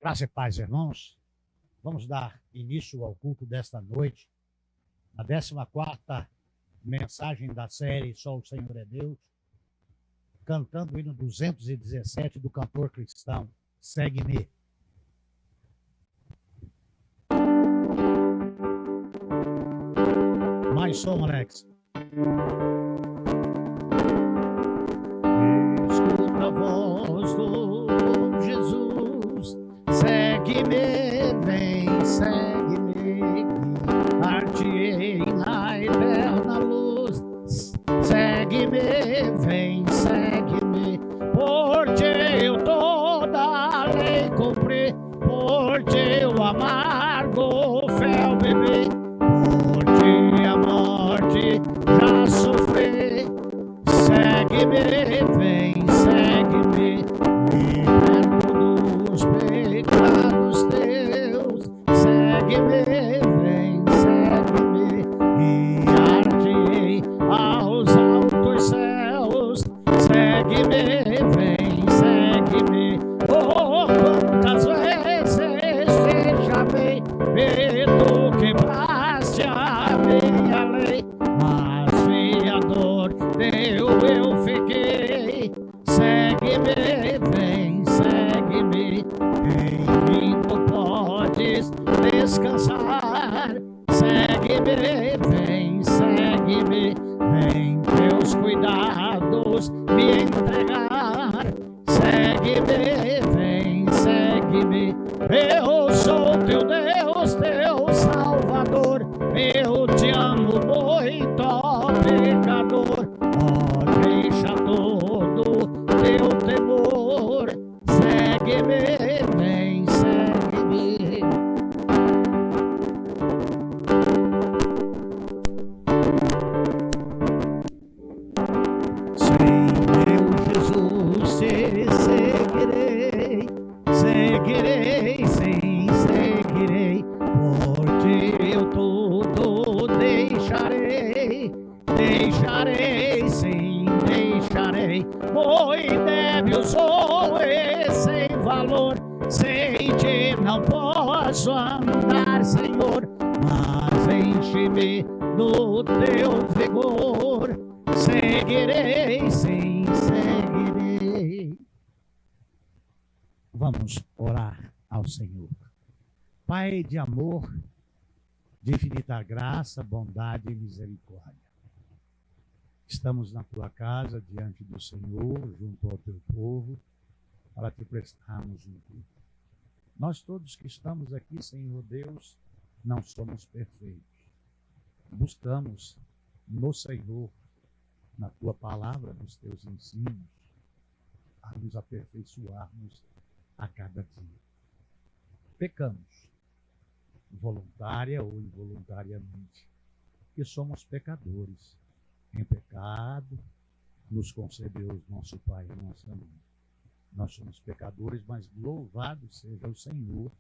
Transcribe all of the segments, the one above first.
Graça e paz, irmãos. Vamos dar início ao culto desta noite, a 14ª mensagem da série Só o Senhor é Deus, cantando o hino 217 do cantor cristão, Segue-me. Mais som, Alex. Escuta a voz do Jesus, segue-me, vem, segue-me, guiar-te-ei na eterna luz. Segue-me, vem, segue-me, por-te eu toda a lei cumpri, por-te eu amargo fel bebi, por-te a morte já sofri. Segue-me, vem, segue-me, liberto dos pecados teus. Segue-me, vem, segue-me, guiar-te-ei aos altos céus. Segue-me, vem, segue-me, oh, quantas vezes te chamei, e tu quebraste a minha lei, mas fiador teu eu fiquei. Segue-me, vem, segue-me, em mim tu podes descansar. Segue-me, vem, segue-me, vem teus cuidados me entregar. Segue-me, vem, segue-me, eu sou teu Deus, teu Salvador, eu te amo muito, ó pecador. Ó, deixa todo teu temor. Segue-me, vem, segue-me. Sem meu Jesus te seguirei, seguirei, sim, seguirei, por-te eu tudo deixarei, deixarei, sim, deixarei. Muito débil sou e sem valor, sem ti não posso andar, Senhor, mas enche-me do teu vigor. Seguirei, sim, seguirei. Vamos orar ao Senhor. Pai de amor, de infinita graça, bondade e misericórdia, estamos na tua casa, diante do Senhor, junto ao teu povo, para te prestarmos um culto. Nós todos que estamos aqui, Senhor Deus, não somos perfeitos. Buscamos no Senhor, na tua palavra, nos teus ensinos, a nos aperfeiçoarmos a cada dia. Pecamos, voluntária ou involuntariamente, e somos pecadores. Em pecado nos concebeu nosso Pai e nossa Mãe. Nós somos pecadores, mas louvado seja o Senhor,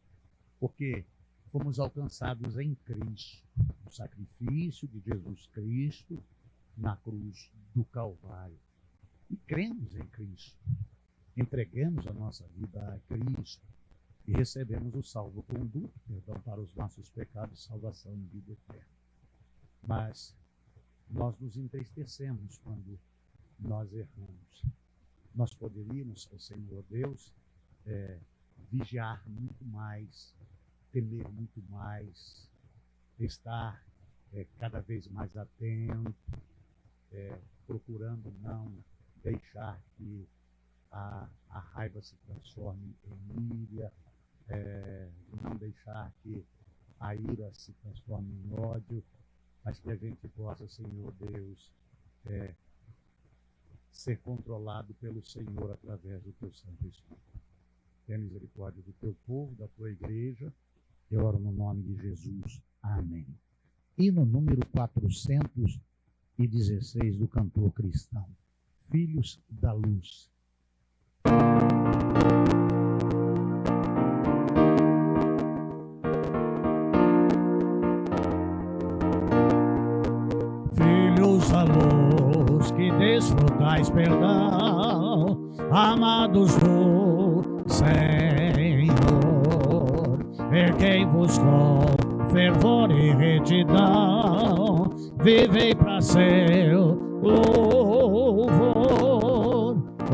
porque fomos alcançados em Cristo, o sacrifício de Jesus Cristo na cruz do Calvário. E cremos em Cristo, entregamos a nossa vida a Cristo e recebemos o salvo-conduto, perdão para os nossos pecados, salvação e vida eterna. Mas nós nos entristecemos quando nós erramos. Nós poderíamos, Senhor Deus, vigiar muito mais, temer muito mais, estar cada vez mais atento, procurando não deixar que a raiva se transforme em ira, não deixar que a ira se transforme em ódio, mas que a gente possa, Senhor Deus, ser controlado pelo Senhor através do teu Santo Espírito. Tenha misericórdia do teu povo, da tua igreja. Eu oro no nome de Jesus. Amém. E no número 416 do cantor cristão, Filhos da Luz. Filhos da luz, que desfrutais perdão, amados do Senhor. erguei-vos com fervor e retidão, vivei para seu louvor,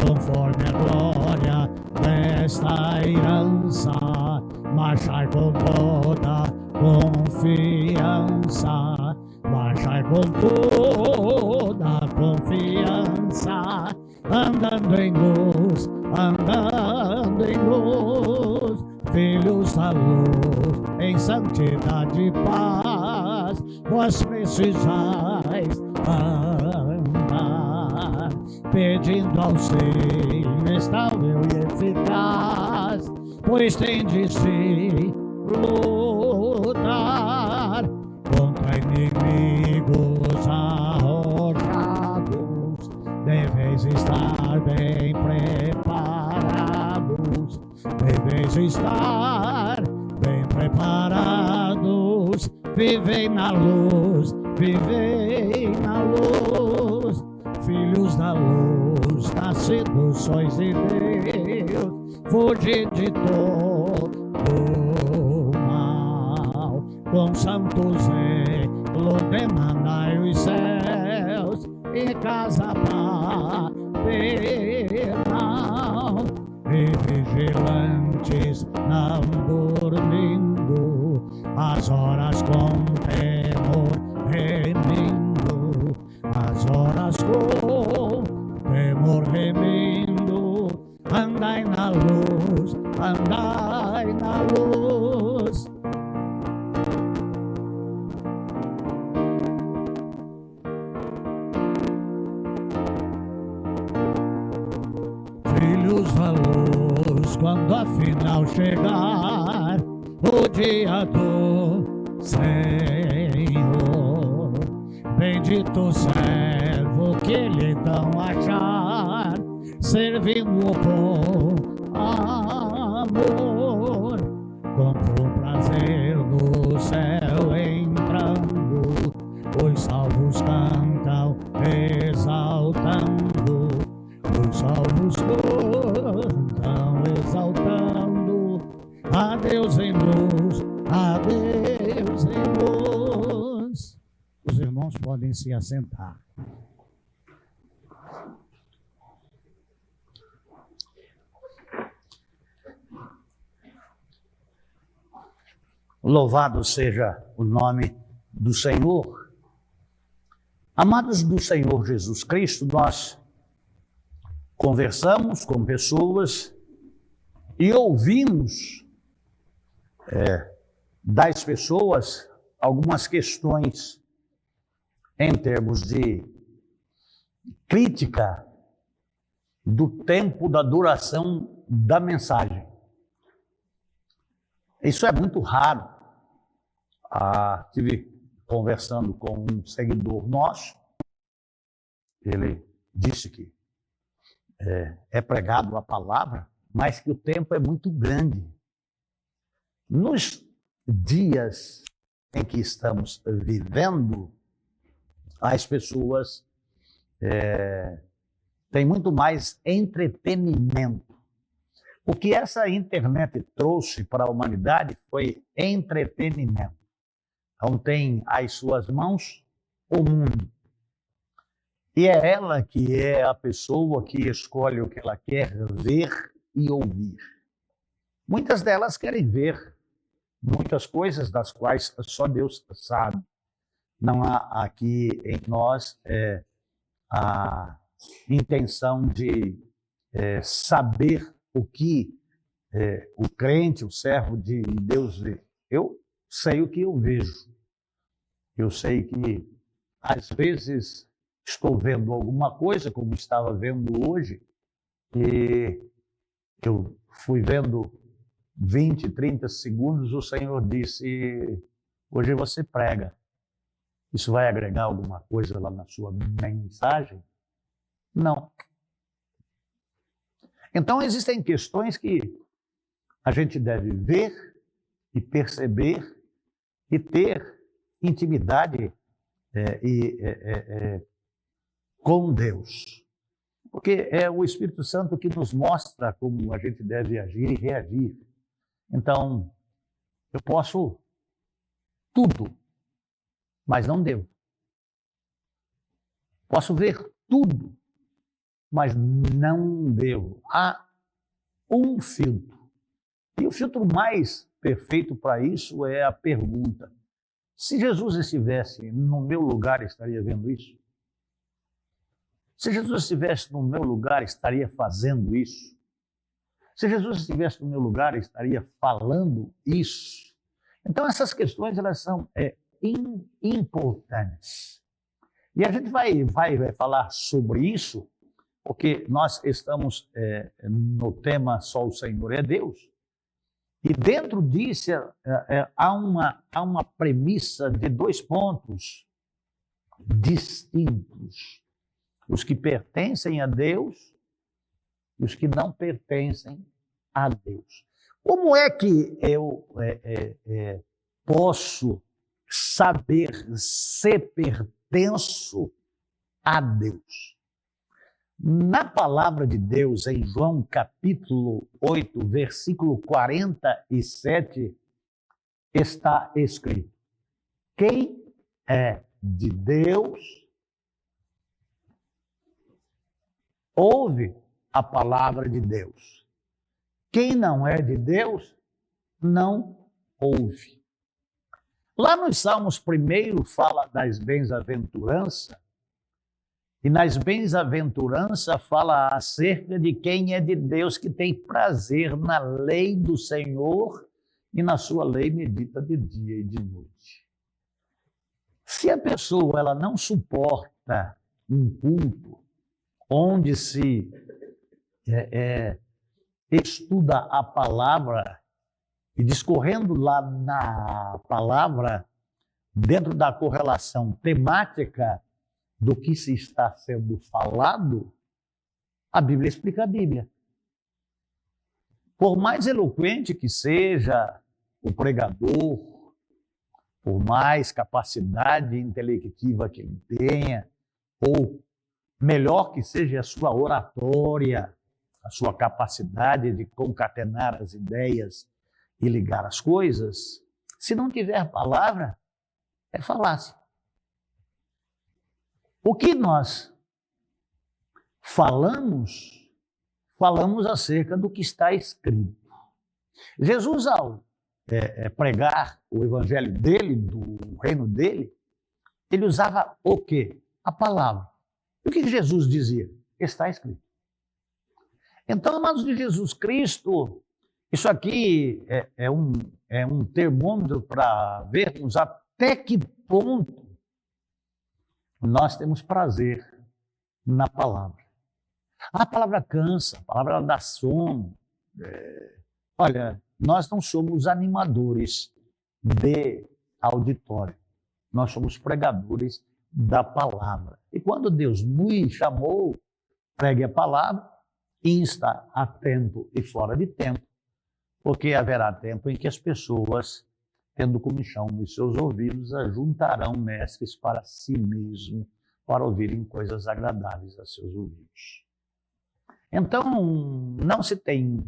conforme a glória desta herança, marchai com toda confiança, marchai com toda confiança, andando em luz, filhos da luz, em santidade e paz, vós precisais andar, pedindo auxílio estável e eficaz, pois tem de se lutar contra inimigos arrojados, deveis estar bem preparados, deveis estar bem preparados, vivei na luz, filhos da luz, nascidos sois de Deus, fugir de todo mal, com santo zelo demandai os céus, e casa paternal, e vigilantes não dormindo, as horas com temor remindo, as horas com temor remindo, andai na luz, andai na luz. Filhos da luz, quando afinal chegar o dia do Senhor, bendito servo que lhe dão achar, servindo com amor, com prazer no céu entrando, os salvos cantam exaltando, os salvos cantam exaltando, a Deus em luz, a Deus em luz. Os irmãos podem se assentar. Louvado seja o nome do Senhor. Amados do Senhor Jesus Cristo, nós conversamos com pessoas e ouvimos das pessoas algumas questões em termos de crítica do tempo da duração da mensagem. Isso é muito raro. Estive conversando com um seguidor nosso, ele disse que é pregado a palavra, mas que o tempo é muito grande. Nos dias em que estamos vivendo, as pessoas têm muito mais entretenimento. O que essa internet trouxe para a humanidade foi entretenimento. Então tem às suas mãos o mundo. E é ela que é a pessoa que escolhe o que ela quer ver e ouvir. Muitas delas querem ver muitas coisas das quais só Deus sabe. Não há aqui em nós a intenção de saber o que o crente, o servo de Deus vê. Eu sei o que eu vejo. Eu sei que, às vezes, estou vendo alguma coisa, como estava vendo hoje, e eu fui vendo 20, 30 segundos, o Senhor disse, hoje você prega. Isso vai agregar alguma coisa lá na sua mensagem? Não. Então, existem questões que a gente deve ver e perceber e ter intimidade com Deus. Porque é o Espírito Santo que nos mostra como a gente deve agir e reagir. Então, Eu posso tudo, mas não devo. Posso ver tudo, mas não devo. Há um filtro. E o filtro mais perfeito para isso é a pergunta: se Jesus estivesse no meu lugar, estaria vendo isso? Se Jesus estivesse no meu lugar, estaria fazendo isso? Se Jesus estivesse no meu lugar, estaria falando isso? Então, essas questões, elas são importantes. E a gente vai falar sobre isso, porque nós estamos no tema Só o Senhor é Deus. E dentro disso há uma premissa de 2 pontos distintos: os que pertencem a Deus e os que não pertencem a Deus. Como é que eu posso saber se pertenço a Deus? Na palavra de Deus, em João capítulo 8, versículo 47, está escrito: quem é de Deus ouve a palavra de Deus. Quem não é de Deus não ouve. Lá nos Salmos, primeiro fala das bem-aventuranças, e nas bem-aventuranças fala acerca de quem é de Deus, que tem prazer na lei do Senhor e na sua lei medita de dia e de noite. Se a pessoa ela não suporta um culto onde se estuda a palavra e discorrendo lá na palavra, dentro da correlação temática do que se está sendo falado, a Bíblia explica a Bíblia. Por mais eloquente que seja o pregador, por mais capacidade intelectiva que ele tenha, ou melhor que seja a sua oratória, a sua capacidade de concatenar as ideias e ligar as coisas, se não tiver palavra, é falácia. O que nós falamos acerca do que está escrito. Jesus, ao pregar o evangelho dele, do reino dele, ele usava o quê? A palavra. E o que Jesus dizia? Está escrito. Então, amados de Jesus Cristo, isso aqui é um termômetro para vermos até que ponto nós temos prazer na palavra. A palavra cansa, a palavra dá sono. Olha, nós não somos animadores de auditório, nós somos pregadores da palavra. E quando Deus nos chamou, pregue a palavra, insta a tempo e fora de tempo, porque haverá tempo em que as pessoas, tendo comichão nos seus ouvidos, ajuntarão mestres para si mesmo, para ouvirem coisas agradáveis a seus ouvidos. Então, não se tem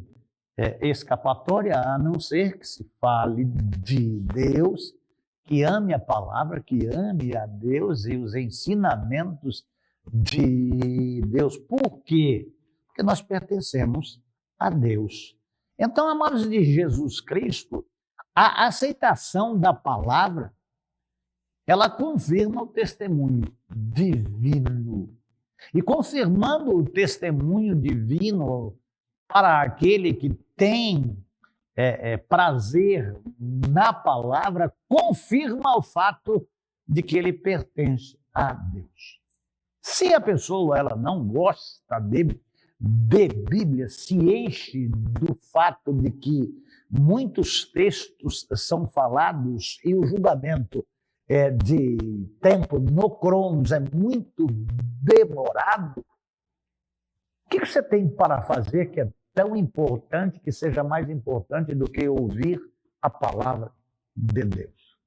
escapatória a não ser que se fale de Deus, que ame a palavra, que ame a Deus e os ensinamentos de Deus. Por quê? Porque nós pertencemos a Deus. Então, amados de Jesus Cristo, a aceitação da palavra, ela confirma o testemunho divino. E confirmando o testemunho divino para aquele que tem prazer na palavra, confirma o fato de que ele pertence a Deus. Se a pessoa ela não gosta de Bíblia, se enche do fato de que muitos textos são falados e o julgamento de tempo no Cronos é muito demorado, o que você tem para fazer que é tão importante, que seja mais importante do que ouvir a palavra de Deus?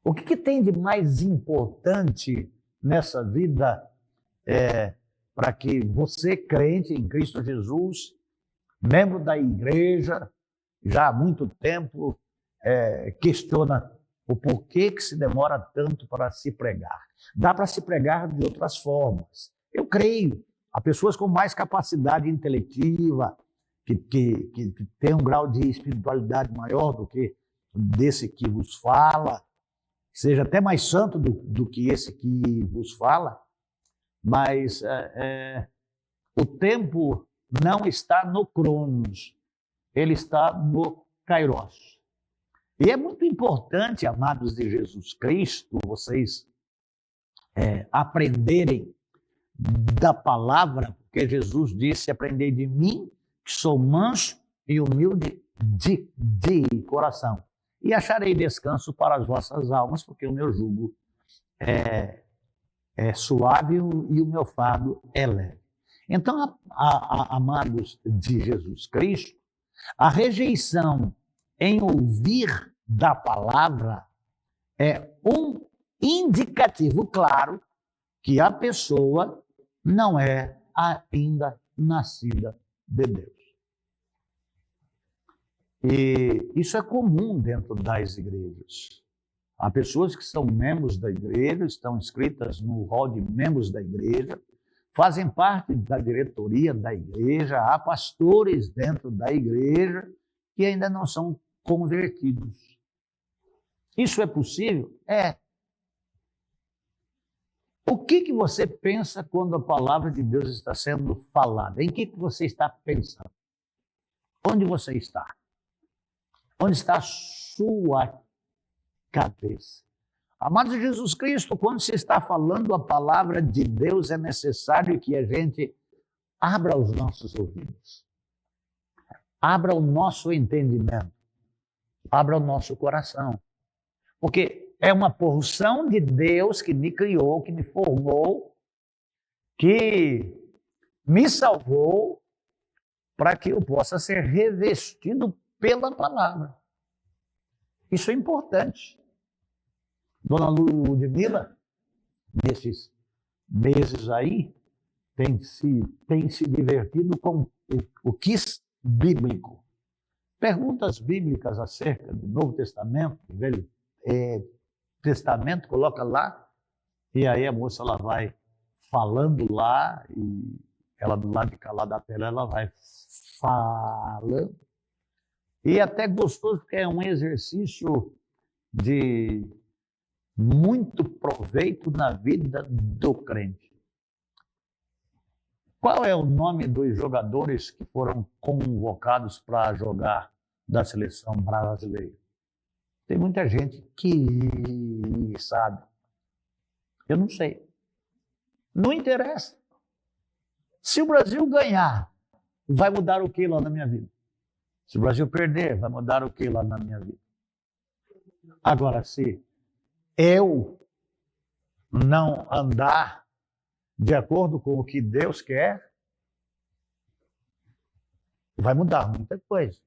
O que tem de mais importante nessa vida para que você, crente em Cristo Jesus, membro da igreja, já há muito tempo questiona o porquê que se demora tanto para se pregar. Dá para se pregar de outras formas. Eu creio, há pessoas com mais capacidade intelectiva, que têm um grau de espiritualidade maior do que desse que vos fala, seja até mais santo do que esse que vos fala, mas o tempo não está no Cronos, ele está no Kairos. E é muito importante, amados de Jesus Cristo, vocês aprenderem da palavra, porque Jesus disse: aprendei de mim, que sou manso e humilde de coração, e acharei descanso para as vossas almas, porque o meu jugo é suave e o meu fardo é leve. Então, amados de Jesus Cristo, a rejeição em ouvir da palavra é um indicativo claro que a pessoa não é ainda nascida de Deus. E isso é comum dentro das igrejas. Há pessoas que são membros da igreja, estão inscritas no rol de membros da igreja, fazem parte da diretoria da igreja, há pastores dentro da igreja que ainda não são convertidos. Isso é possível? É. O que você pensa quando a palavra de Deus está sendo falada? Em que você está pensando? Onde você está? Onde está a sua cabeça? Amados de Jesus Cristo, quando se está falando a palavra de Deus, é necessário que a gente abra os nossos ouvidos, abra o nosso entendimento, abra o nosso coração. Porque é uma porção de Deus que me criou, que me formou, que me salvou para que eu possa ser revestido pela palavra. Isso é importante. Dona Ludmila, nesses meses aí, tem se divertido com o quiz bíblico. Perguntas bíblicas acerca do Novo Testamento, do Velho Testamento, coloca lá, e aí a moça ela vai falando lá, e ela do lado de cá lá da tela, ela vai falando. E até gostoso, porque é um exercício de muito proveito na vida do crente. Qual é o nome dos jogadores que foram convocados para jogar da seleção brasileira? Tem muita gente que sabe. Eu não sei. Não interessa. Se o Brasil ganhar, vai mudar o que lá na minha vida? Se o Brasil perder, vai mudar o que lá na minha vida? Agora, se eu não andar de acordo com o que Deus quer, vai mudar muita coisa.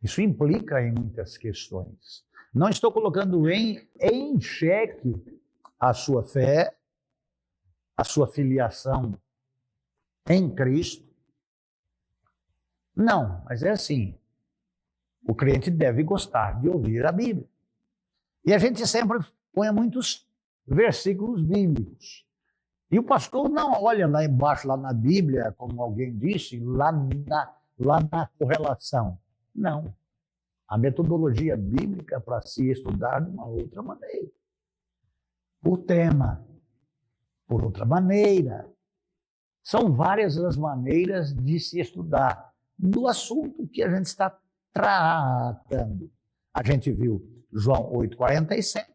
Isso implica em muitas questões. Não estou colocando em xeque a sua fé, a sua filiação em Cristo. Não, mas é assim. O crente deve gostar de ouvir a Bíblia. E a gente sempre põe muitos versículos bíblicos. E o pastor não olha lá embaixo, lá na Bíblia, como alguém disse, lá na correlação. Não. A metodologia bíblica para se estudar de uma outra maneira. Por tema, por outra maneira. São várias as maneiras de se estudar do assunto que a gente está tratando. A gente viu João 8,47,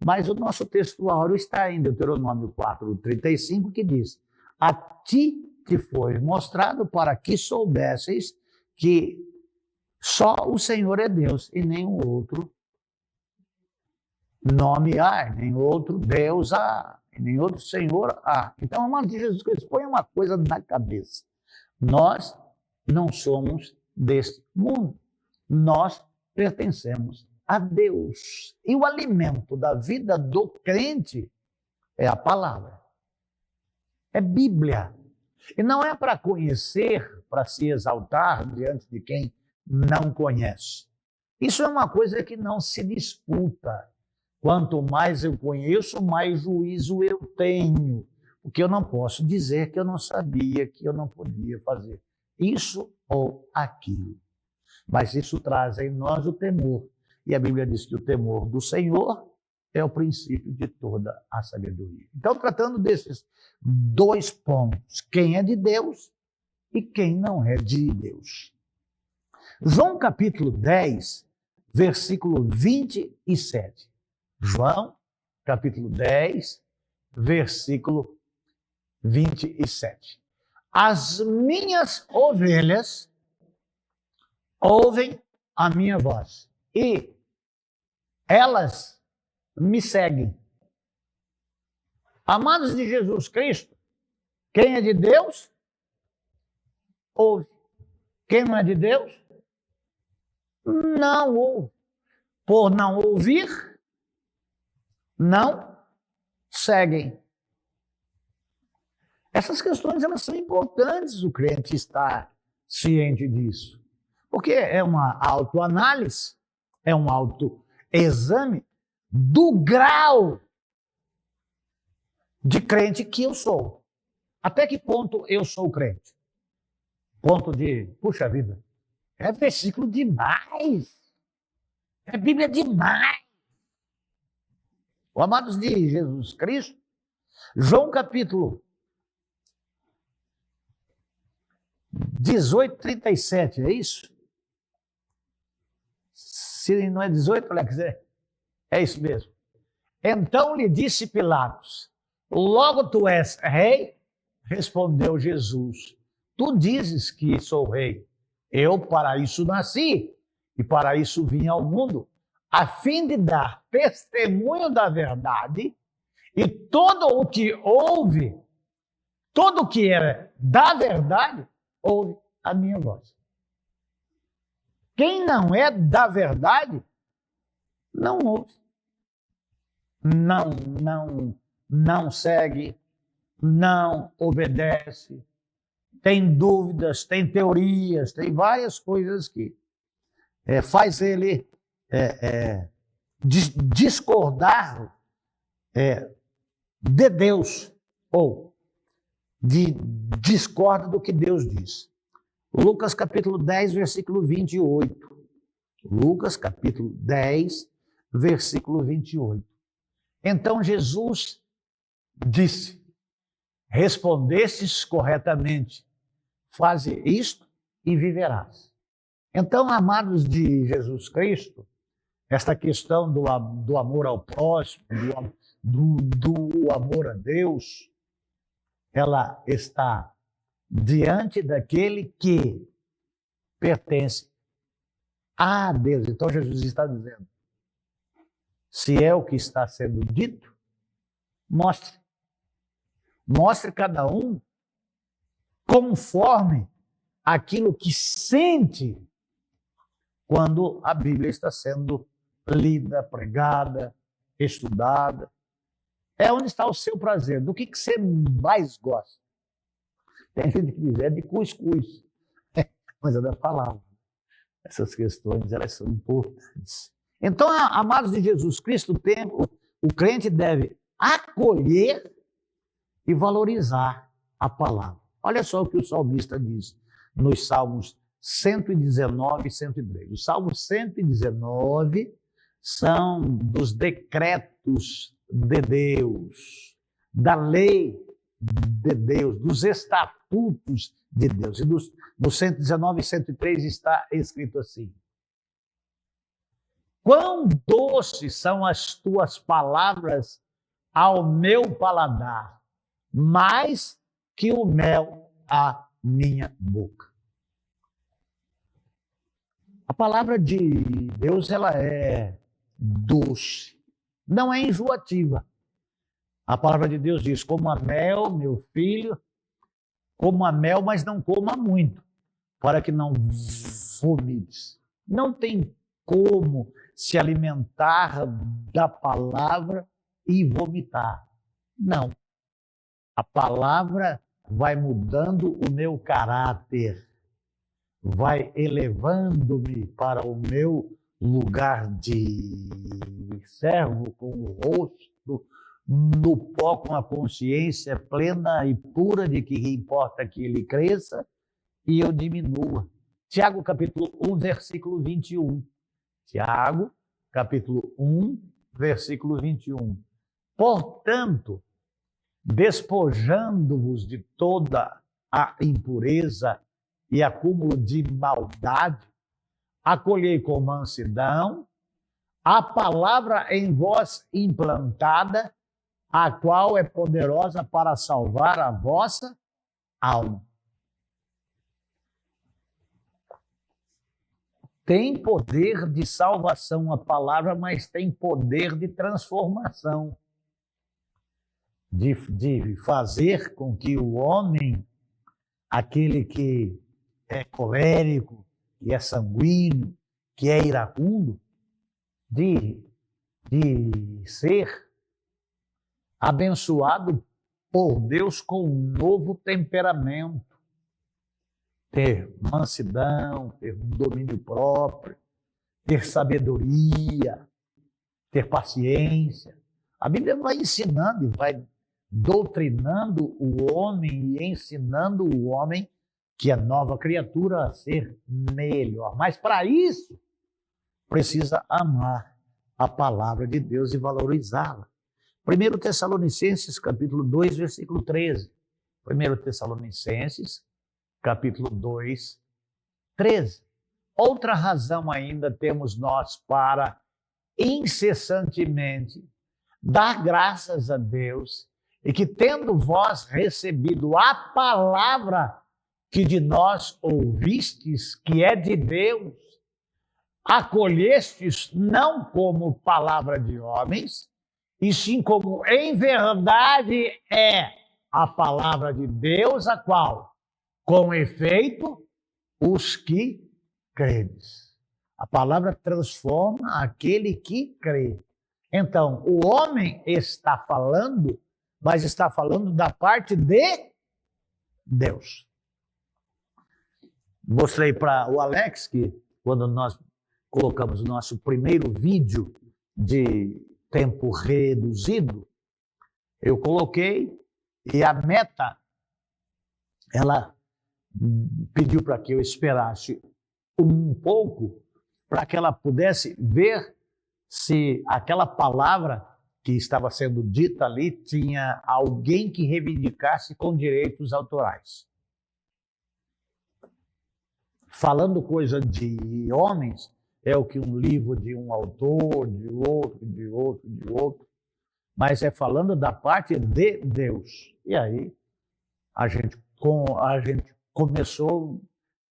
mas o nosso texto áureo está em Deuteronômio 4,35, que diz: a ti te foi mostrado para que soubesseis que só o Senhor é Deus e nenhum outro nome há, nem outro Deus há, nem outro Senhor há. Então, amado de Jesus Cristo, põe uma coisa na cabeça. Nós não somos deste mundo. Nós pertencemos a Deus. E o alimento da vida do crente é a palavra. É Bíblia. E não é para conhecer, para se exaltar diante de quem não conhece. Isso é uma coisa que não se disputa. Quanto mais eu conheço, mais juízo eu tenho. Porque eu não posso dizer que eu não sabia, que eu não podia fazer isso ou aquilo. Mas isso traz em nós o temor. E a Bíblia diz que o temor do Senhor é o princípio de toda a sabedoria. Então, tratando desses dois pontos, quem é de Deus e quem não é de Deus. João capítulo 10, versículo 27. João capítulo 10, versículo 27. As minhas ovelhas ouvem a minha voz e elas me seguem. Amados de Jesus Cristo, quem é de Deus, ouve. Quem não é de Deus, não ouve. Por não ouvir, não seguem. Essas questões, elas são importantes, o crente estar ciente disso. Porque é uma autoanálise, é um autoexame do grau de crente que eu sou. Até que ponto eu sou crente? Ponto de, puxa vida, é versículo demais. É Bíblia demais. Amados de Jesus Cristo, João capítulo 18, 37, é isso? Se não é 18, Alex, é isso mesmo. Então lhe disse Pilatos, logo tu és rei? Respondeu Jesus, tu dizes que sou rei. Eu para isso nasci e para isso vim ao mundo, a fim de dar testemunho da verdade, e todo o que ouve, todo o que é da verdade, ouve a minha voz. Quem não é da verdade, não ouve. Não segue, não obedece, tem dúvidas, tem teorias, tem várias coisas que faz ele discordar de Deus, ou discorda do que Deus diz. Lucas capítulo 10, versículo 28. Lucas capítulo 10, versículo 28. Então Jesus disse, respondestes corretamente, faze isto e viverás. Então, amados de Jesus Cristo, esta questão do amor ao próximo, do amor a Deus, ela está diante daquele que pertence a Deus. Então Jesus está dizendo, se é o que está sendo dito, mostre. Mostre cada um conforme aquilo que sente quando a Bíblia está sendo lida, pregada, estudada. É onde está o seu prazer. Do que você mais gosta? Tem gente que diz, é de cuscuz. Mas é da palavra. Essas questões, elas são importantes. Então, amados de Jesus Cristo, o crente deve acolher e valorizar a palavra. Olha só o que o salmista diz nos Salmos 119 e 103. O Salmo 119 são dos decretos de Deus, da lei de Deus, dos estatutos de Deus. E no 119 e 103 está escrito assim: quão doces são as tuas palavras ao meu paladar, mais que o mel à minha boca. A palavra de Deus, ela é doce, não é enjoativa. A palavra de Deus diz, coma mel, meu filho, coma mel, mas não coma muito, para que não vomites. Não tem como se alimentar da palavra e vomitar. Não. A palavra vai mudando o meu caráter, vai elevando-me para o meu lugar de servo, com o rosto no pó, com a consciência plena e pura de que importa que ele cresça e eu diminua. Tiago, capítulo 1, versículo 21. Tiago, capítulo 1, versículo 21. Portanto, despojando-vos de toda a impureza e acúmulo de maldade, acolhei com mansidão a palavra em vós implantada, a qual é poderosa para salvar a vossa alma. Tem poder de salvação a palavra, mas tem poder de transformação, de fazer com que o homem, aquele que é colérico, que é sanguíneo, que é iracundo, de ser abençoado por Deus com um novo temperamento, ter mansidão, ter um domínio próprio, ter sabedoria, ter paciência. A Bíblia vai ensinando e vai doutrinando o homem e ensinando o homem que é nova criatura a ser melhor. Mas para isso, precisa amar a palavra de Deus e valorizá-la. 1 Tessalonicenses, capítulo 2, versículo 13. 1 Tessalonicenses, capítulo 2, 13. Outra razão ainda temos nós para incessantemente dar graças a Deus e que, tendo vós recebido a palavra que de nós ouvistes, que é de Deus, acolhestes não como palavra de homens, e sim como em verdade é a palavra de Deus, a qual, com efeito, os que credes. A palavra transforma aquele que crê. Então, o homem está falando, mas está falando da parte de Deus. Mostrei para o Alex que, quando nós colocamos o nosso primeiro vídeo de tempo reduzido, eu coloquei e a Meta, ela pediu para que eu esperasse um pouco para que ela pudesse ver se aquela palavra que estava sendo dita ali tinha alguém que reivindicasse com direitos autorais. Falando coisa de homens, é o que um livro de um autor, de outro, mas é falando da parte de Deus. E aí a gente começou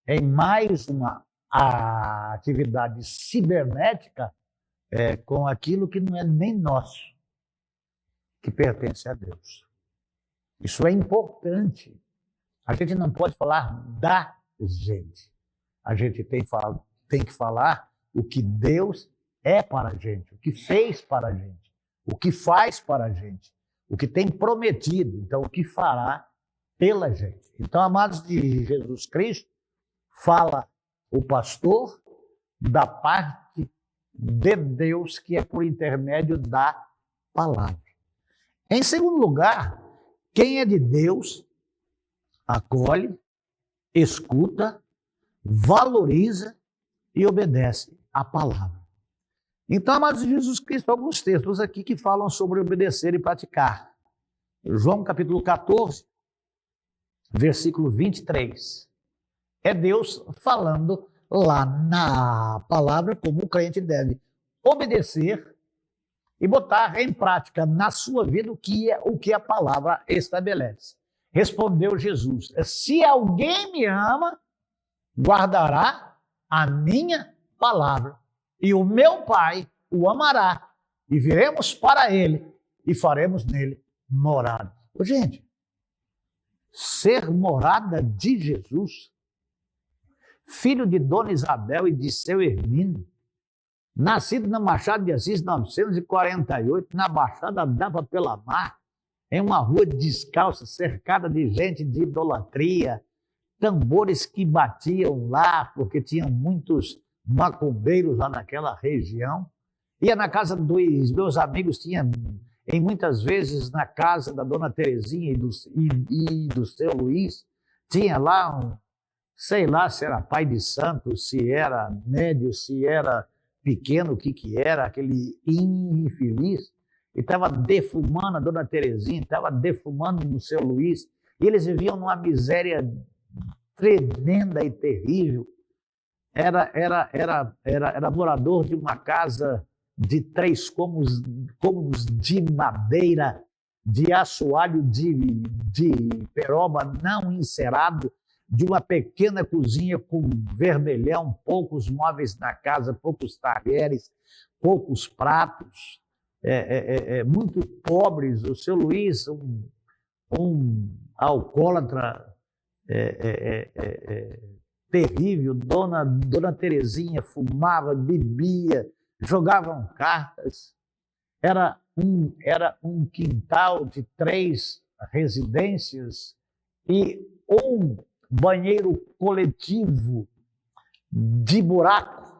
em mais uma atividade cibernética com aquilo que não é nem nosso, que pertence a Deus. Isso é importante. A gente não pode falar da gente. A gente tem que falar o que Deus é para a gente, o que fez para a gente, o que faz para a gente, o que tem prometido, então o que fará pela gente. Então, amados de Jesus Cristo, fala o pastor da parte de Deus, que é por intermédio da palavra. Em segundo lugar, quem é de Deus acolhe, escuta, valoriza e obedece a palavra. Então, amados de Jesus Cristo, alguns textos aqui que falam sobre obedecer e praticar. João capítulo 14, versículo 23. É Deus falando lá na palavra como o crente deve obedecer e botar em prática na sua vida o que a palavra estabelece. Respondeu Jesus: se alguém me ama, guardará a minha palavra, e o meu Pai o amará, e viremos para ele e faremos nele morada. Gente, ser morada de Jesus, filho de Dona Isabel e de seu Hermínio, nascido na Machado de Assis, 948, na Baixada da Pela Mar, em uma rua descalça, cercada de gente de idolatria, tambores que batiam lá, porque tinham muitos macumbeiros lá naquela região. Ia na casa dos meus amigos, tinha, em muitas vezes, na casa da dona Terezinha e do seu Luiz, tinha lá sei lá se era pai de santo, se era médio, se era pequeno, o que era, aquele infeliz, e estava defumando a dona Terezinha, estava defumando no seu Luiz, e eles viviam numa miséria tremenda e terrível. Era morador de uma casa de 3 cômodos de madeira, de assoalho de peroba não encerado, de uma pequena cozinha com vermelhão, poucos móveis na casa, poucos talheres, poucos pratos, muito pobres. O seu Luiz, um alcoólatra terrível, dona Terezinha fumava, bebia, jogavam cartas. Era um quintal de 3 residências e um banheiro coletivo de buraco,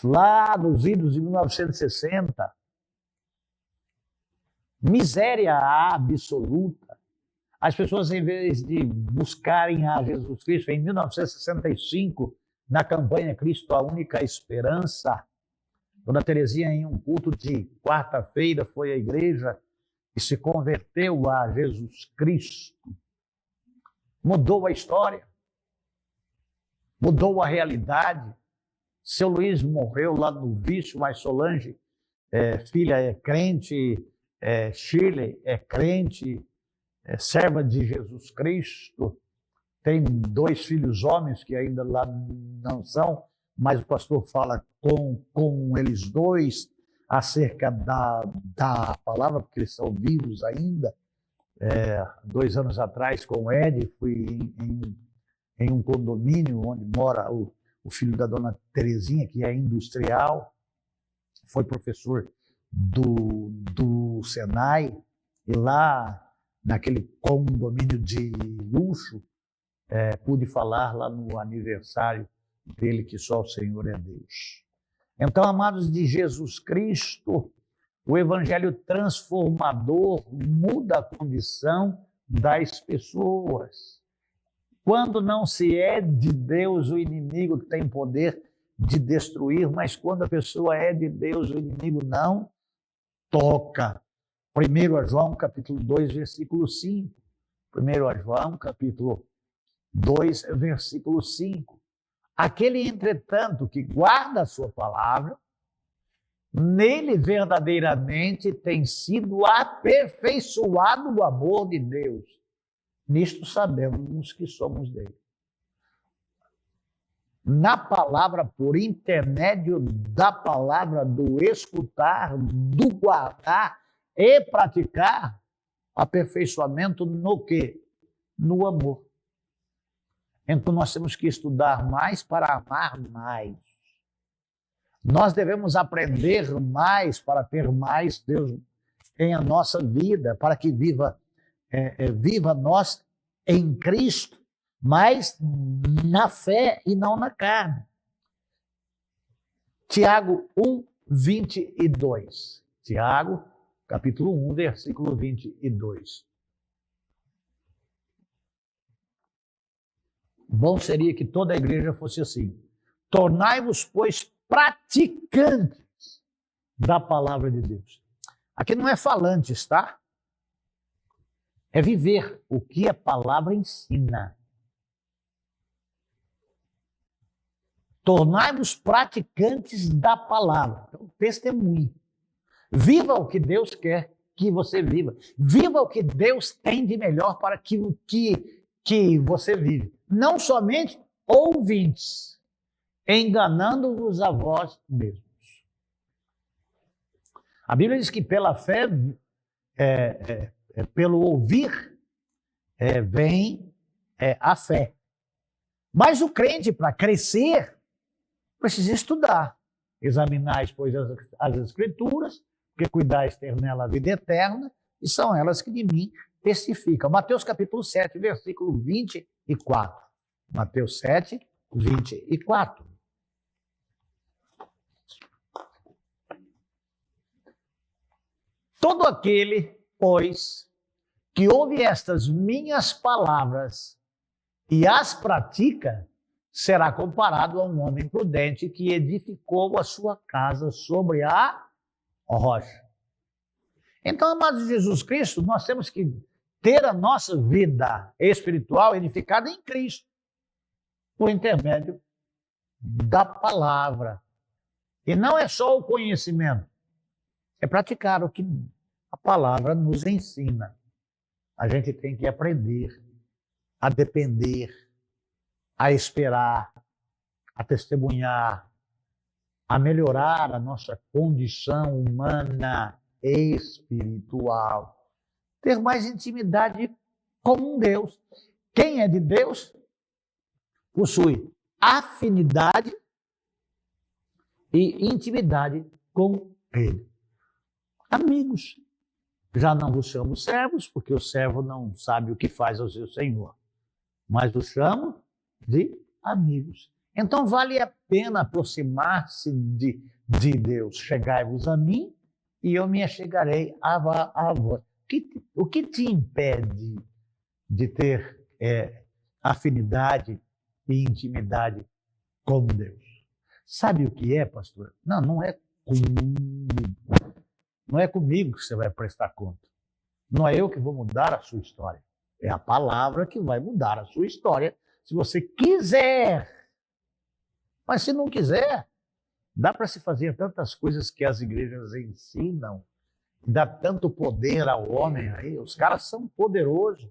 lá nos idos de 1960. Miséria absoluta. As pessoas, em vez de buscarem a Jesus Cristo, em 1965, na campanha Cristo, a Única Esperança, Dona Terezinha, em um culto de quarta-feira, foi à igreja e se converteu a Jesus Cristo. Mudou a história, mudou a realidade. Seu Luiz morreu lá no vício, mas Solange, filha, é crente, Shirley é crente, serva de Jesus Cristo. Tem 2 filhos homens que ainda lá não são, mas o pastor fala com eles 2 acerca da palavra, porque eles são vivos ainda. 2 anos atrás, com o Ed, fui em um condomínio onde mora o filho da dona Terezinha, que é industrial, foi professor do Senai, e lá, naquele condomínio de luxo, pude falar lá no aniversário dele, que só o Senhor é Deus. Então, amados de Jesus Cristo, o evangelho transformador muda a condição das pessoas. Quando não se é de Deus, o inimigo tem poder de destruir, mas quando a pessoa é de Deus, o inimigo não toca. 1 João, capítulo 2, versículo 5. 1 João, capítulo 2, versículo 5. Aquele, entretanto, que guarda a sua palavra, nele verdadeiramente tem sido aperfeiçoado o amor de Deus. Nisto sabemos que somos dele. Na palavra, por intermédio da palavra, do escutar, do guardar e praticar, aperfeiçoamento no quê? No amor. Então nós temos que estudar mais para amar mais. Nós devemos aprender mais para ter mais Deus em a nossa vida, para que viva nós em Cristo, mas na fé e não na carne. Tiago 1, 22. Tiago, capítulo 1, versículo 22. Bom seria que toda a igreja fosse assim. Tornai-vos, pois, praticantes da palavra de Deus. Aqui não é falantes, tá? É viver o que a palavra ensina. Tornai-vos praticantes da palavra. Então, testemunhe. Viva o que Deus quer que você viva. Viva o que Deus tem de melhor para que você vive. Não somente ouvintes, enganando-vos a vós mesmos. A Bíblia diz que pela fé, pelo ouvir, vem a fé. Mas o crente, para crescer, precisa estudar. Examinais, pois, as Escrituras, porque cuidais ter nela a vida eterna, e são elas que de mim testificam. Mateus capítulo 7, versículo 24. Mateus 7, 24. Todo aquele, pois, que ouve estas minhas palavras e as pratica, será comparado a um homem prudente que edificou a sua casa sobre a rocha. Então, amados de Jesus Cristo, nós temos que ter a nossa vida espiritual edificada em Cristo, por intermédio da palavra. E não é só o conhecimento, é praticar o que a palavra nos ensina. A gente tem que aprender a depender, a esperar, a testemunhar, a melhorar a nossa condição humana espiritual. Ter mais intimidade com um Deus. Quem é de Deus possui afinidade e intimidade com Ele. Amigos. Já não vos chamo servos, porque o servo não sabe o que faz ao seu senhor, mas os chamo de amigos. Então vale a pena aproximar-se de Deus. Chegai-vos a mim e eu me achegarei a vós. O que te impede de ter afinidade e intimidade com Deus? Sabe o que é, pastor? Não é comigo. Não é comigo que você vai prestar conta. Não é eu que vou mudar a sua história. É a palavra que vai mudar a sua história, se você quiser. Mas se não quiser, dá para se fazer tantas coisas que as igrejas ensinam, dá tanto poder ao homem aí. Os caras são poderosos.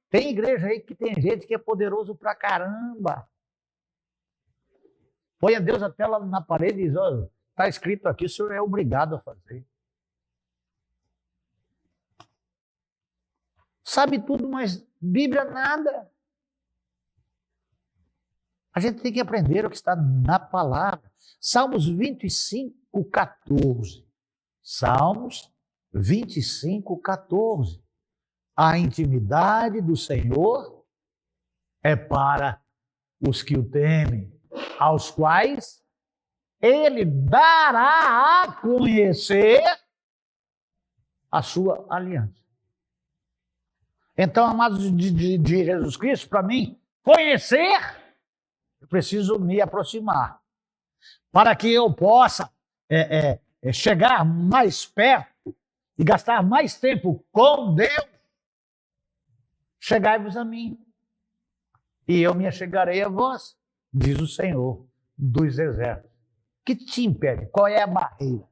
Tem igreja aí que tem gente que é poderoso pra caramba. Põe a Deus até lá na parede e diz, olha, está escrito aqui, o senhor é obrigado a fazer. Sabe tudo, mas Bíblia nada. A gente tem que aprender o que está na palavra. Salmos 25, 14. Salmos 25, 14. A intimidade do Senhor é para os que o temem, aos quais Ele dará a conhecer a sua aliança. Então, amados de Jesus Cristo, para mim, conhecer, eu preciso me aproximar. Para que eu possa chegar mais perto e gastar mais tempo com Deus, chegai-vos a mim, e eu me achegarei a vós, diz o Senhor dos Exércitos. O que te impede? Qual é a barreira?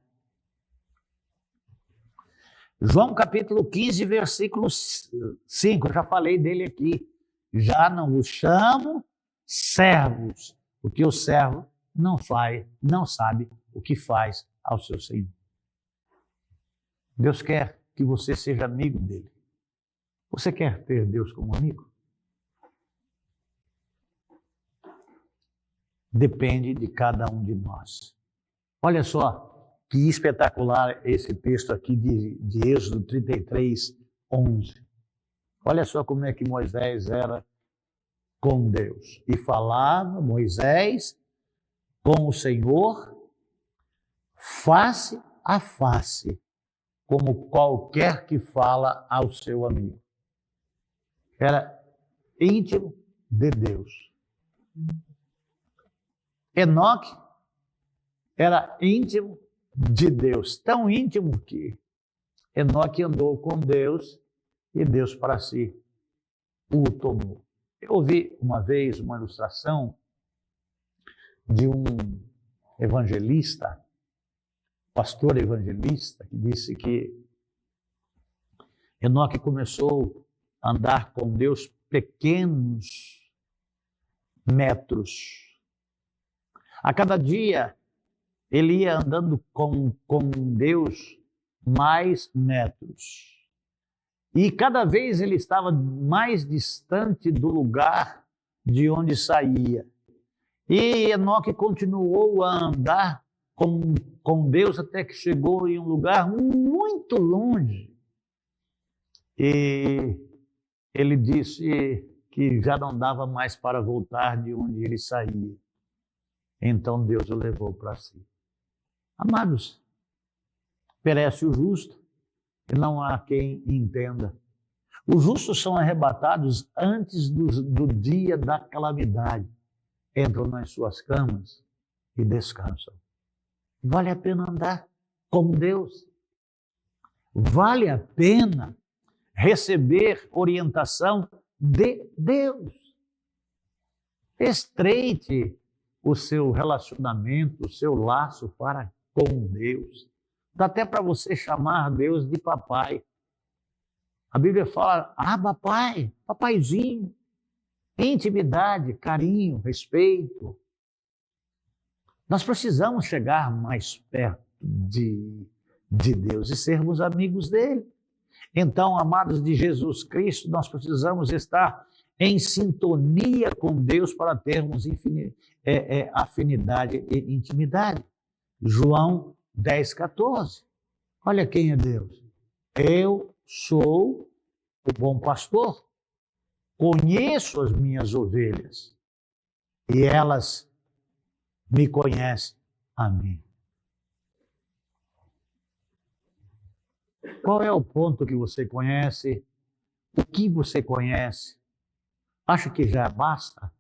João capítulo 15, versículo 5, eu já falei dele aqui. Já não os chamo servos, porque o servo não sabe o que faz ao seu Senhor. Deus quer que você seja amigo dele. Você quer ter Deus como amigo? Depende de cada um de nós. Olha só que espetacular esse texto aqui de Êxodo 33, 11. Olha só como é que Moisés era com Deus. E falava Moisés com o Senhor face a face, como qualquer que fala ao seu amigo. Era íntimo de Deus. Enoque era íntimo de Deus, tão íntimo que Enoque andou com Deus e Deus para si o tomou. Eu ouvi uma vez uma ilustração de um evangelista, pastor evangelista, que disse que Enoque começou a andar com Deus pequenos metros. A cada dia ele ia andando com Deus mais metros. E cada vez ele estava mais distante do lugar de onde saía. E Enoque continuou a andar com Deus até que chegou em um lugar muito longe. E ele disse que já não dava mais para voltar de onde ele saía. Então Deus o levou para si. Amados, perece o justo e não há quem entenda. Os justos são arrebatados antes do dia da calamidade. Entram nas suas camas e descansam. Vale a pena andar com Deus. Vale a pena receber orientação de Deus. Estreite o seu relacionamento, o seu laço para com Deus. Dá até para você chamar Deus de papai. A Bíblia fala, papai, papaizinho. Intimidade, carinho, respeito. Nós precisamos chegar mais perto de Deus e sermos amigos dele. Então, amados de Jesus Cristo, nós precisamos estar em sintonia com Deus para termos afinidade e intimidade. João 10,14. Olha quem é Deus. Eu sou o bom pastor. Conheço as minhas ovelhas e elas me conhecem a mim. Qual é o ponto que você conhece? O que você conhece? Acha que já basta?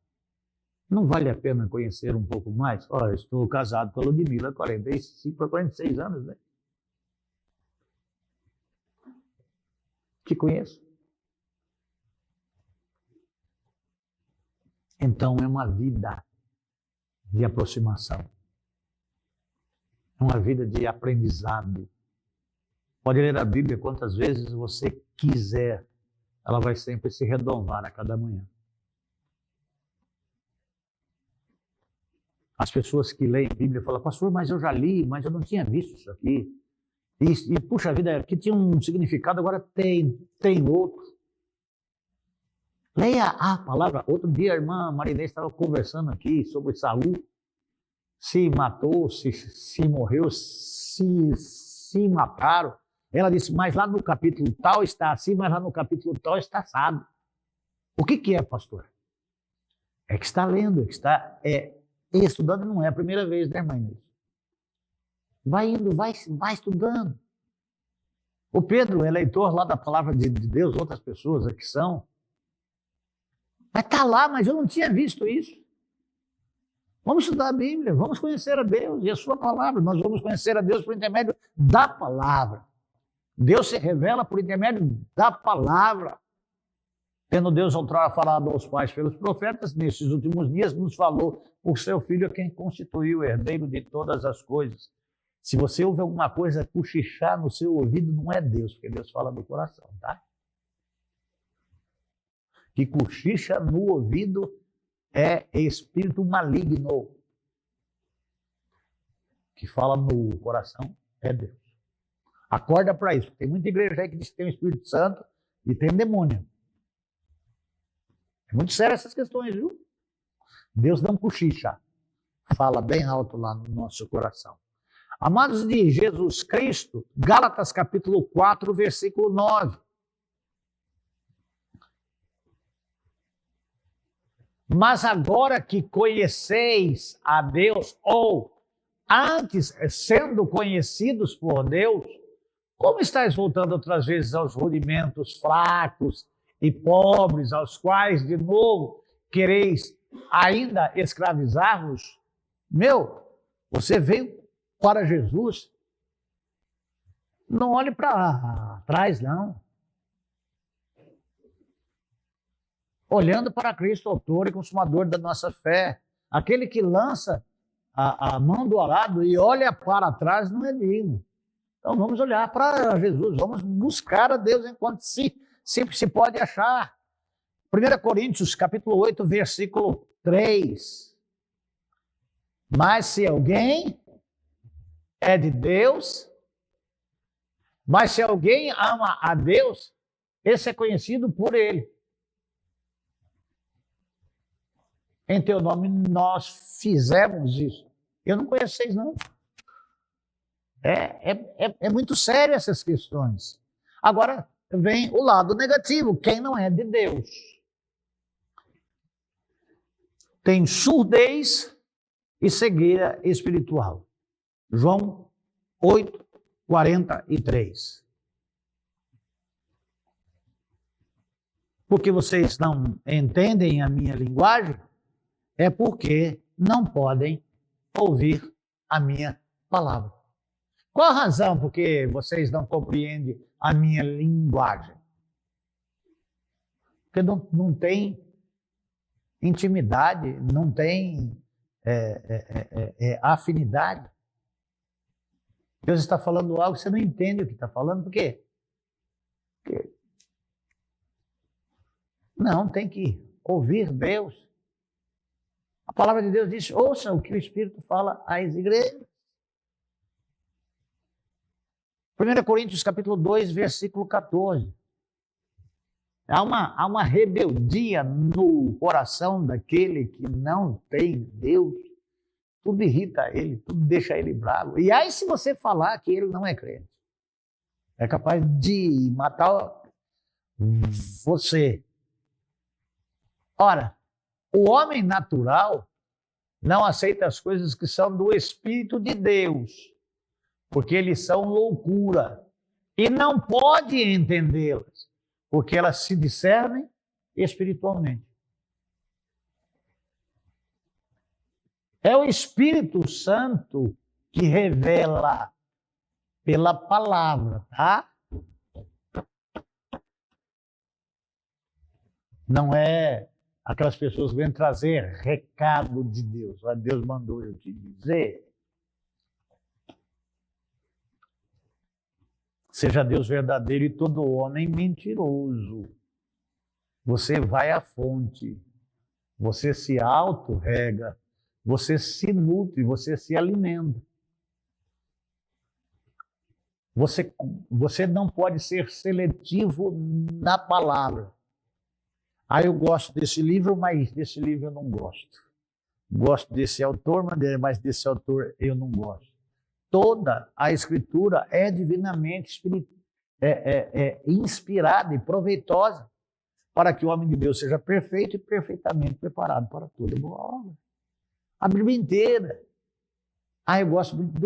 Não vale a pena conhecer um pouco mais? Olha, estou casado com a Ludmila há 45 para 46 anos, né? Te conheço. Então é uma vida de aproximação. É uma vida de aprendizado. Pode ler a Bíblia quantas vezes você quiser. Ela vai sempre se renovar a cada manhã. As pessoas que leem a Bíblia falam, pastor, mas eu já li, mas eu não tinha visto isso aqui. E puxa vida, aqui tinha um significado, agora tem outro. Leia a palavra. Outro dia a irmã Marinês estava conversando aqui sobre Saul. Se matou, se morreu, se mataram. Ela disse, mas lá no capítulo tal está assim, mas lá no capítulo tal está assado. O que é, pastor? É que está lendo, é que está estudando, não é a primeira vez, né, irmã Inês? Vai indo, vai estudando. O Pedro é leitor lá da palavra de Deus, outras pessoas aqui são. Mas está lá, mas eu não tinha visto isso. Vamos estudar a Bíblia, vamos conhecer a Deus e a sua palavra. Nós vamos conhecer a Deus por intermédio da palavra. Deus se revela por intermédio da palavra. Tendo Deus outrora falado aos pais pelos profetas, nesses últimos dias nos falou por seu Filho, a quem constituiu o herdeiro de todas as coisas. Se você ouve alguma coisa cochichar no seu ouvido, não é Deus, porque Deus fala do coração, tá? Que cochicha no ouvido é espírito maligno. Que fala no coração é Deus. Acorda para isso. Tem muita igreja aí que diz que tem o Espírito Santo e tem um demônio. É muito sério essas questões, viu? Deus não cochicha. Fala bem alto lá no nosso coração. Amados de Jesus Cristo, Gálatas capítulo 4, versículo 9. Mas agora que conheceis a Deus, ou antes sendo conhecidos por Deus, como estáis voltando outras vezes aos rudimentos fracos e pobres, aos quais de novo quereis ainda escravizar-vos? Você veio para Jesus, não olhe para trás, não. Olhando para Cristo, autor e consumador da nossa fé. Aquele que lança a mão do arado e olha para trás não é digno. Então vamos olhar para Jesus, vamos buscar a Deus enquanto se pode achar. 1 Coríntios capítulo 8, versículo 3. Mas se alguém é de Deus, mas se alguém ama a Deus, esse é conhecido por ele. Em teu nome nós fizemos isso. Eu não conheço vocês, não. É muito sério essas questões. Agora vem o lado negativo, quem não é de Deus. Tem surdez e cegueira espiritual. João 8:43. Porque vocês não entendem a minha linguagem, é porque não podem ouvir a minha palavra. Qual a razão porque vocês não compreendem a minha linguagem? Porque não tem intimidade, não tem afinidade. Deus está falando algo que você não entende o que está falando, por quê? Porque não, tem que ouvir Deus. A palavra de Deus diz, ouça o que o Espírito fala às igrejas. 1 Coríntios capítulo 2, versículo 14. Há uma rebeldia no coração daquele que não tem Deus. Tudo irrita ele, tudo deixa ele bravo. E aí se você falar que ele não é crente, é capaz de matar você. Ora, o homem natural não aceita as coisas que são do Espírito de Deus, porque eles são loucura, e não pode entendê-las, porque elas se discernem espiritualmente. É o Espírito Santo que revela pela palavra, tá? Não é aquelas pessoas que vêm trazer recado de Deus. Deus mandou eu te dizer. Seja Deus verdadeiro e todo homem mentiroso. Você vai à fonte, você se auto-rega, você se nutre, você se alimenta. Você não pode ser seletivo na palavra. Eu gosto desse livro, mas desse livro eu não gosto. Gosto desse autor, mas desse autor eu não gosto. Toda a Escritura é divinamente inspirada e proveitosa para que o homem de Deus seja perfeito e perfeitamente preparado para toda boa obra. A Bíblia inteira. Eu gosto muito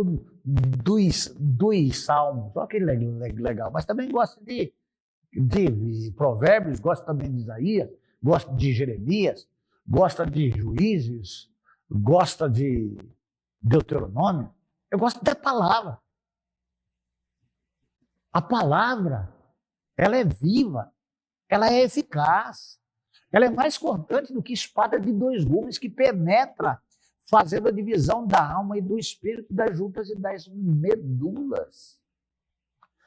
dos Salmos, olha que legal, mas também gosto de Provérbios, gosto também de Isaías, gosto de Jeremias, gosto de Juízes, gosto de Deuteronômio. Eu gosto da palavra. A palavra, ela é viva, ela é eficaz, ela é mais cortante do que espada de dois gumes que penetra, fazendo a divisão da alma e do espírito, das juntas e das medulas.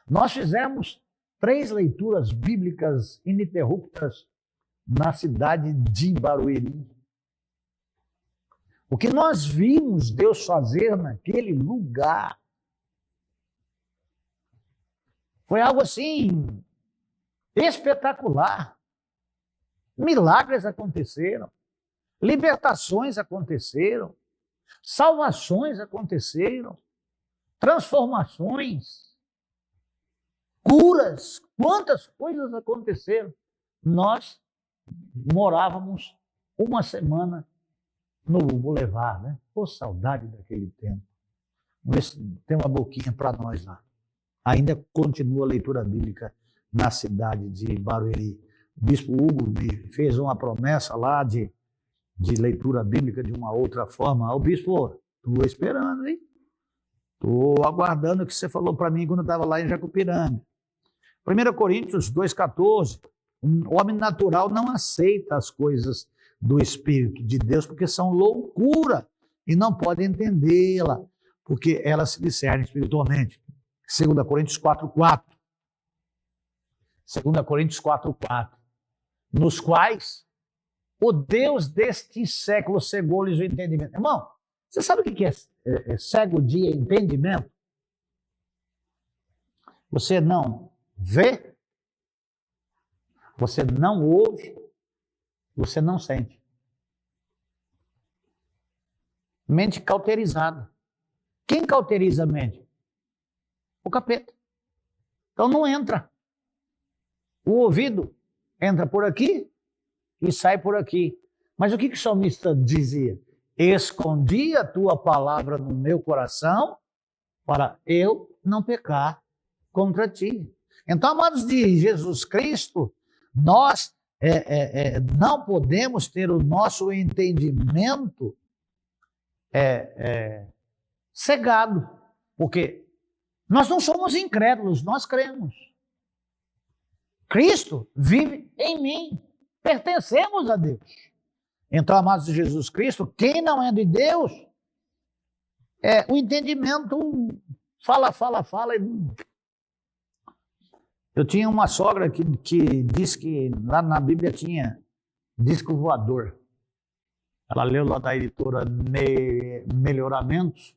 Nós fizemos 3 leituras bíblicas ininterruptas na cidade de Barueri. O que nós vimos Deus fazer naquele lugar foi algo assim espetacular. Milagres aconteceram, libertações aconteceram, salvações aconteceram, transformações, curas, quantas coisas aconteceram. Nós morávamos uma semana no Boulevard, né? Pô, saudade daquele tempo. Vamos ver se tem uma boquinha para nós lá. Ainda continua a leitura bíblica na cidade de Barueri. O bispo Hugo me fez uma promessa lá de leitura bíblica de uma outra forma. O bispo, estou esperando, hein? Estou aguardando o que você falou para mim quando eu estava lá em Jacupiranga. 1 Coríntios 2,14. O homem natural não aceita as coisas do Espírito de Deus porque são loucura e não pode entendê-la, porque elas se discernem espiritualmente. 2 Coríntios 4,4. 2 Coríntios 4,4. Nos quais o Deus deste século cegou-lhes o entendimento. Irmão, você sabe o que é cego de entendimento? Você não vê, você não ouve, você não sente. Mente cauterizada. Quem cauteriza a mente? o capeta. Então não entra. O ouvido entra por aqui e sai por aqui. Mas o que o salmista dizia? Escondi a tua palavra no meu coração para eu não pecar contra ti. Então, amados de Jesus Cristo, nós não podemos ter o nosso entendimento cegado, porque nós não somos incrédulos, nós cremos. Cristo vive em mim, pertencemos a Deus. Então, amados de Jesus Cristo, quem não é de Deus, o entendimento fala. Eu tinha uma sogra que disse que lá na Bíblia tinha disco voador. Ela leu lá da editora Melhoramentos.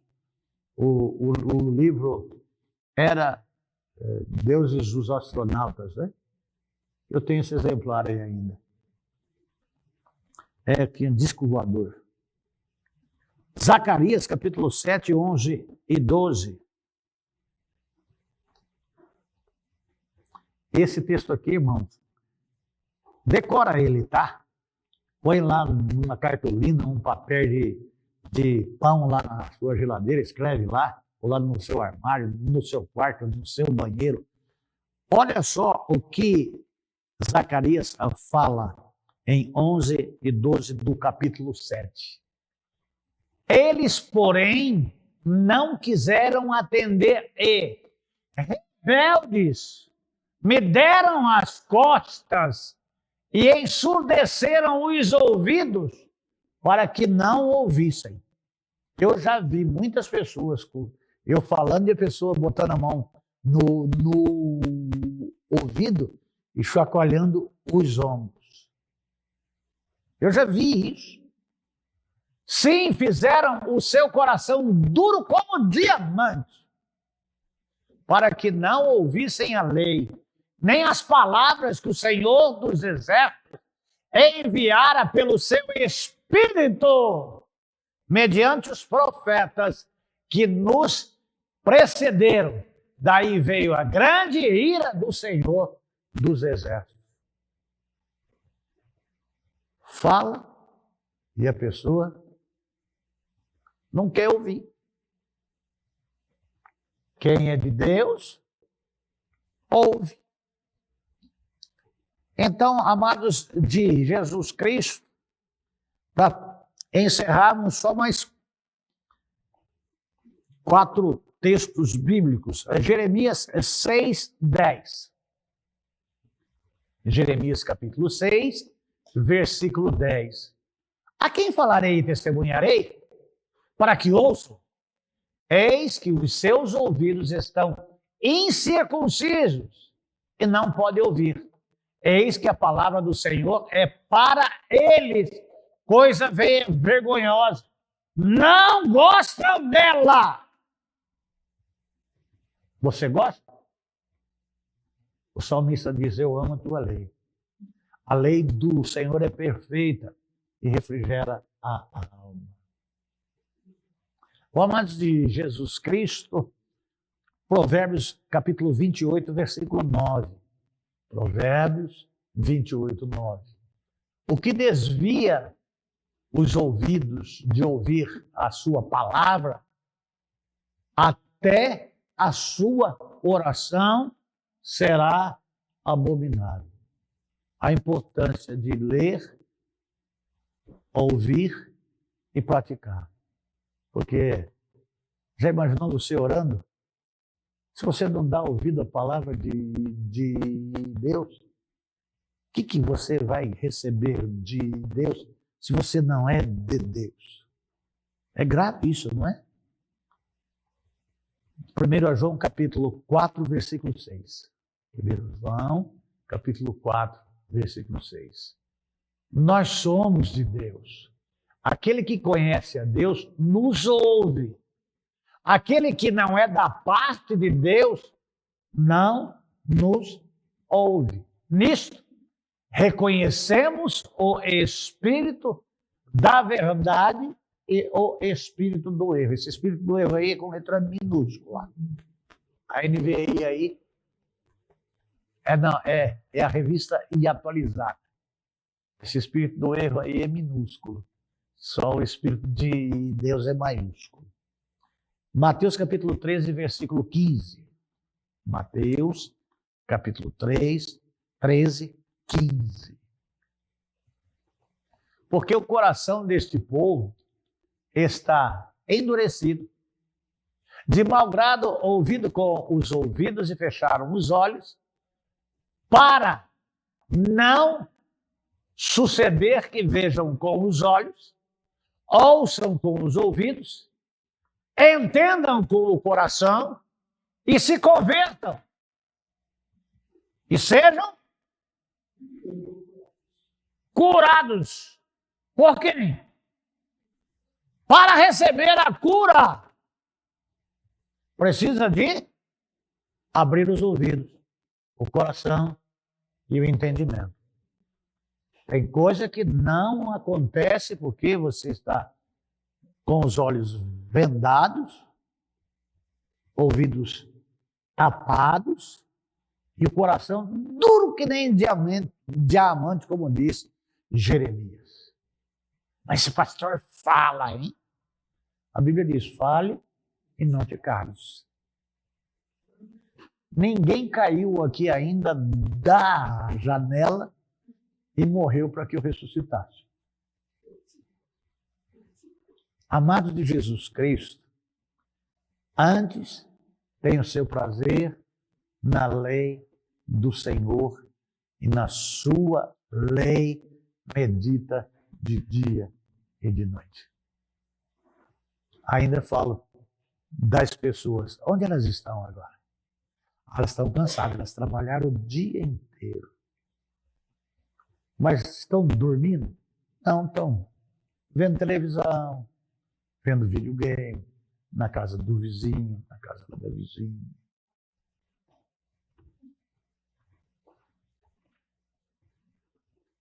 O livro era Deuses dos Astronautas, né? Eu tenho esse exemplar aí ainda. Tinha disco voador. Zacarias, capítulo 7, 11 e 12. Esse texto aqui, irmãos, decora ele, tá? Põe lá numa cartolina, um papel de pão lá na sua geladeira, escreve lá, ou lá no seu armário, no seu quarto, no seu banheiro. Olha só o que Zacarias fala em 11 e 12 do capítulo 7. Eles, porém, não quiseram atender e, rebeldes, me deram as costas e ensurdeceram os ouvidos para que não ouvissem. Eu já vi muitas pessoas, eu falando e a pessoa botando a mão no ouvido e chacoalhando os ombros. Eu já vi isso. Sim, fizeram o seu coração duro como diamante, para que não ouvissem a lei, nem as palavras que o Senhor dos Exércitos enviara pelo seu Espírito, mediante os profetas que nos precederam. Daí veio a grande ira do Senhor dos Exércitos. Fala e a pessoa não quer ouvir. Quem é de Deus, ouve. Então, amados de Jesus Cristo, para encerrarmos só mais 4 textos bíblicos. Jeremias 6, 10. Jeremias capítulo 6, versículo 10. A quem falarei e testemunharei, para que ouçam? Eis que os seus ouvidos estão incircuncisos e não podem ouvir. Eis que a palavra do Senhor é para eles coisa vergonhosa. Não gostam dela. Você gosta? O salmista diz, eu amo a tua lei. A lei do Senhor é perfeita e refrigera a alma. O amados de Jesus Cristo, Provérbios capítulo 28, versículo 9. Provérbios 28, 9. O que desvia os ouvidos de ouvir a sua palavra, até a sua oração será abominável. A importância de ler, ouvir e praticar. Porque, já imaginou você orando? Se você não dá ouvido à palavra de Deus, o que você vai receber de Deus se você não é de Deus? É grave isso, não é? 1 João capítulo 4, versículo 6. 1 João capítulo 4, versículo 6. Nós somos de Deus. Aquele que conhece a Deus nos ouve. Aquele que não é da parte de Deus não nos ouve. Nisto, reconhecemos o espírito da verdade e o espírito do erro. Esse espírito do erro aí é com letra minúscula. A NVI aí é a revista e atualizada. Esse espírito do erro aí é minúsculo. Só o espírito de Deus é maiúsculo. Mateus capítulo 13, versículo 15. Mateus capítulo 3, 13, 15. Porque o coração deste povo está endurecido, de mau grado ouvido com os ouvidos e fecharam os olhos, para não suceder que vejam com os olhos, ouçam com os ouvidos, entendam com o coração e se convertam e sejam curados. Por quê? Para receber a cura, precisa de abrir os ouvidos, o coração e o entendimento. Tem coisa que não acontece porque você está com os olhos vendados, ouvidos tapados e o coração duro que nem diamante, como disse Jeremias. Mas esse pastor fala, hein? A Bíblia diz, fale e não te cales. Ninguém caiu aqui ainda da janela e morreu para que eu ressuscitasse. Amados de Jesus Cristo, antes tenha o seu prazer na lei do Senhor e na sua lei medita de dia e de noite. Ainda falo das pessoas, onde elas estão agora? Elas estão cansadas, elas trabalharam o dia inteiro. Mas estão dormindo? Não, estão vendo televisão, vendo videogame, na casa do vizinho, na casa da vizinha.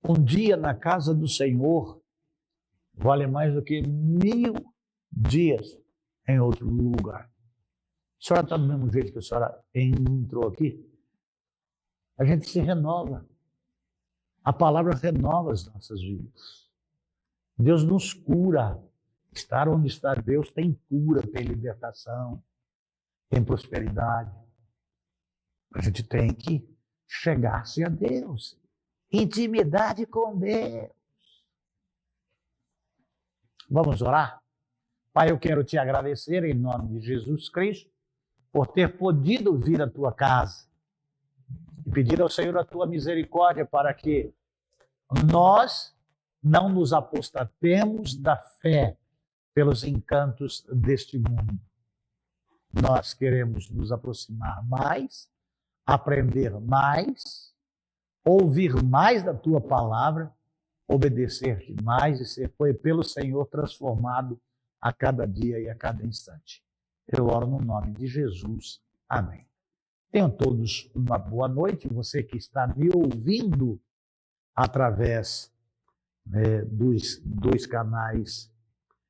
Um dia na casa do Senhor vale mais do que 1000 dias em outro lugar. A senhora está do mesmo jeito que a senhora entrou aqui? A gente se renova. A palavra renova as nossas vidas. Deus nos cura. Estar onde está Deus tem cura, tem libertação, tem prosperidade. A gente tem que chegar-se a Deus. Intimidade com Deus. Vamos orar? Pai, eu quero te agradecer em nome de Jesus Cristo por ter podido vir à tua casa e pedir ao Senhor a tua misericórdia para que nós não nos apostatemos da fé pelos encantos deste mundo. Nós queremos nos aproximar mais, aprender mais, ouvir mais da tua palavra, obedecer-te mais e ser pelo Senhor transformado a cada dia e a cada instante. Eu oro no nome de Jesus. Amém. Tenham todos uma boa noite. Você que está me ouvindo através dos dois canais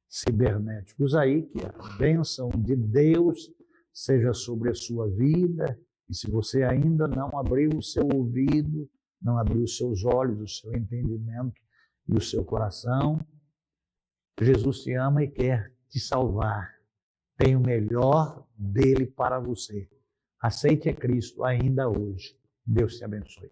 cibernéticos aí, que a bênção de Deus seja sobre a sua vida. E se você ainda não abriu o seu ouvido, não abriu os seus olhos, o seu entendimento e o seu coração, Jesus te ama e quer te salvar. Tem o melhor dele para você. Aceite a Cristo ainda hoje. Deus te abençoe.